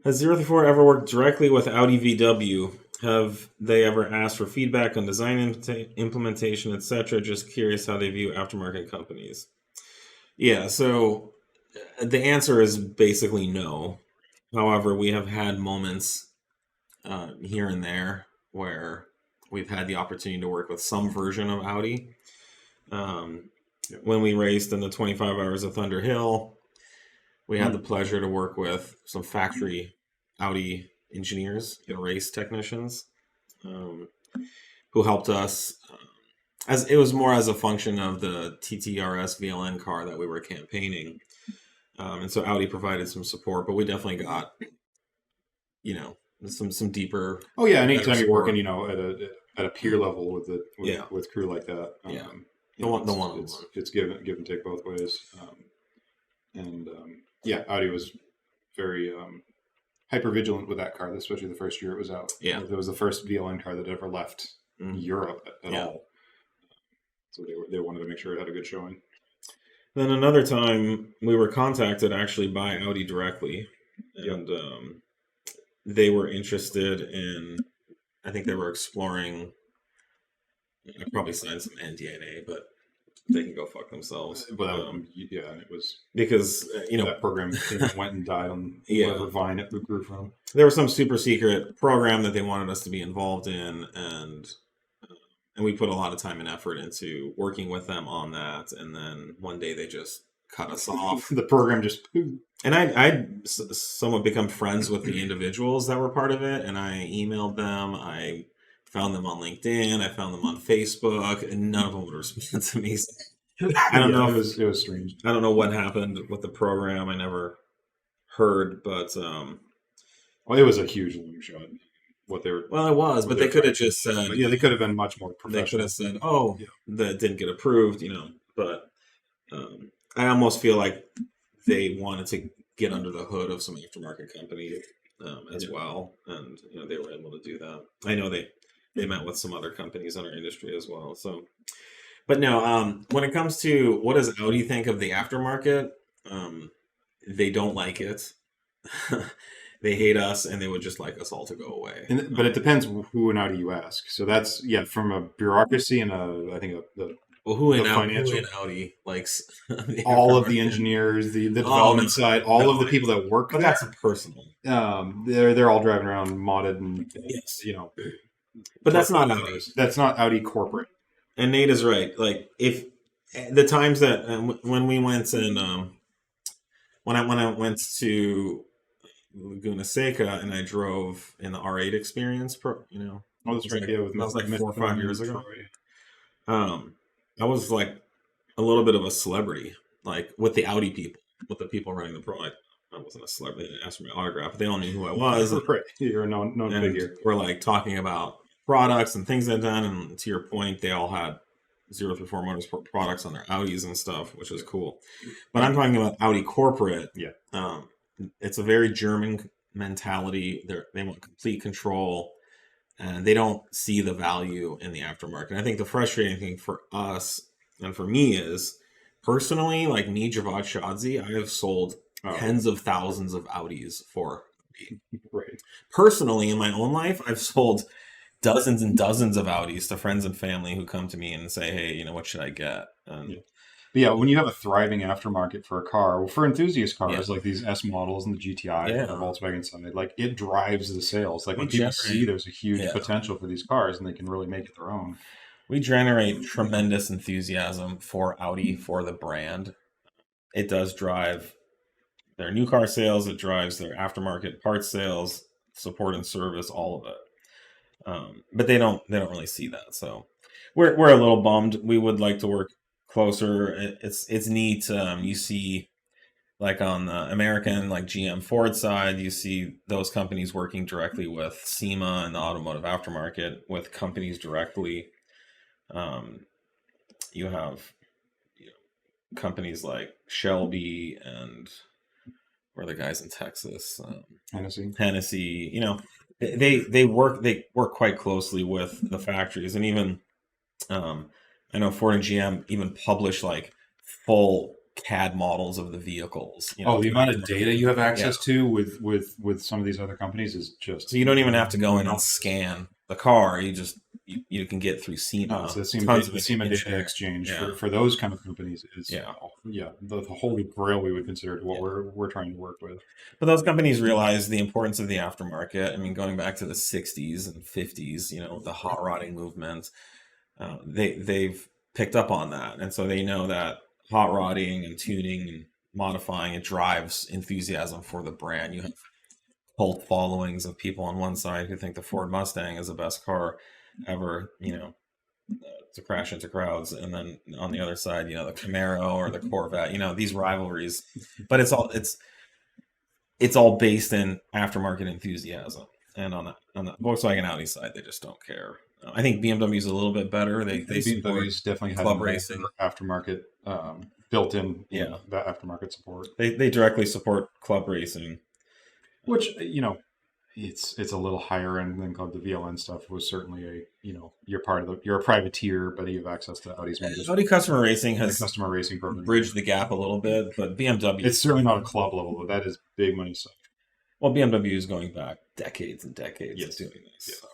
Has 034 ever worked directly with Audi VW? Have they ever asked for feedback on design implementation, etc.? Just curious how they view aftermarket companies. Yeah, so the answer is basically no. However, we have had moments here and there where we've had the opportunity to work with some version of Audi. When we raced in the 25 Hours of Thunder Hill, we had the pleasure to work with some factory Audi engineers and race technicians who helped us. As it was more as a function of the TTRS VLN car that we were campaigning, and so Audi provided some support, but we definitely got, some deeper. Oh yeah, anytime you're working, at a peer level with crew like that, it's give and take both ways. Audi was very hyper vigilant with that car, especially the first year it was out. Yeah, it was the first VLN car that ever left Europe at all. So they wanted to make sure it had a good showing. Then another time we were contacted actually by Audi directly, and they were interested in. I think they were exploring. I probably signed some NDA, but they can go fuck themselves. But it was because that program went and died on whatever vine it grew from. There was some super secret program that they wanted us to be involved in, and we put a lot of time and effort into working with them on that. And then one day they just cut us off. The program just. And I'd somewhat become friends with the individuals that were part of it, and I emailed them. I found them on LinkedIn. I found them on Facebook, and none of them would respond to me. I don't know. It was strange. I don't know what happened with the program. I never heard, but it was a huge long shot. What they were. Well, it was, but they could have just said. They could have been much more professional. They could have said, that didn't get approved, But I almost feel like they wanted to get under the hood of some aftermarket company as well, and they were able to do that. I know they met with some other companies in our industry as well. So, but no, when it comes to what does Audi think of the aftermarket, they don't like it. They hate us, and they would just like us all to go away. But it depends who in Audi you ask. So that's from a bureaucracy and who in Audi likes all of the engineers, the development side, all of the people that work. But that's personal. They're all driving around modded and But that's not Audi. That's not Audi corporate. And Nate is right. Like if the times that when we went and when I went to Laguna Seca and I drove in the R8 experience, that was like 4 or 5 years ago. I was like a little bit of a celebrity, like with the Audi people, with the people running the pro. I wasn't a celebrity. They didn't ask for my autograph, but they all knew who I was. Right. You're a known figure. We're like talking about products and things they've done, and to your point, they all had 034 Motorsport products on their Audis and stuff, which is cool. But I'm talking about Audi corporate. Yeah. It's a very German mentality. They want complete control, and they don't see the value in the aftermarket. And I think the frustrating thing for us and for me is, personally, like me, Javad Shadzi, I have sold tens of thousands of Audis for me. Right. Personally, in my own life, I've sold dozens and dozens of Audis to friends and family who come to me and say, hey, what should I get? When you have a thriving aftermarket for a car, for enthusiast cars like these S models and the GTI and the Volkswagen side, like it drives the sales. Like when people see there's a huge potential for these cars and they can really make it their own. We generate tremendous enthusiasm for Audi, for the brand. It does drive their new car sales. It drives their aftermarket parts sales, support and service, all of it. But they don't really see that. So we're a little bummed. We would like to work closer. It's neat. You see, like on the American, like GM Ford side, you see those companies working directly with SEMA and the automotive aftermarket with companies directly. You have companies like Shelby and where the guys in Texas, Hennessy. They work quite closely with the factories, and even I know Ford and GM even publish like full CAD models of the vehicles. The amount of data you have access to with some of these other companies is just so you don't even have to go in and scan the car. You can get through SEMA. So the SEMA data exchange for those kind of companies is the holy grail we would consider to what we're trying to work with. But those companies realize the importance of the aftermarket. I mean, going back to the 60s and 50s, the hot rodding movement, they've picked up on that. And so they know that hot rodding and tuning and modifying, it drives enthusiasm for the brand. You have cult followings of people on one side who think the Ford Mustang is the best car ever, to crash into crowds, and then on the other side, the Camaro or the Corvette, these rivalries. But it's all based in aftermarket enthusiasm. And on the Volkswagen Audi side, they just don't care. I think BMW is a little bit better. They BMW's definitely have club racing aftermarket built in. That aftermarket support. They directly support club racing, which it's a little higher end than the VLN stuff. Was certainly you're a privateer, but you have access to Audi's. Audi Customer Racing has customer racing program bridged the gap a little bit, but BMW, it's certainly not a club level, but that is big money stuff. Well, BMW is going back decades and decades of doing this. Yeah. So.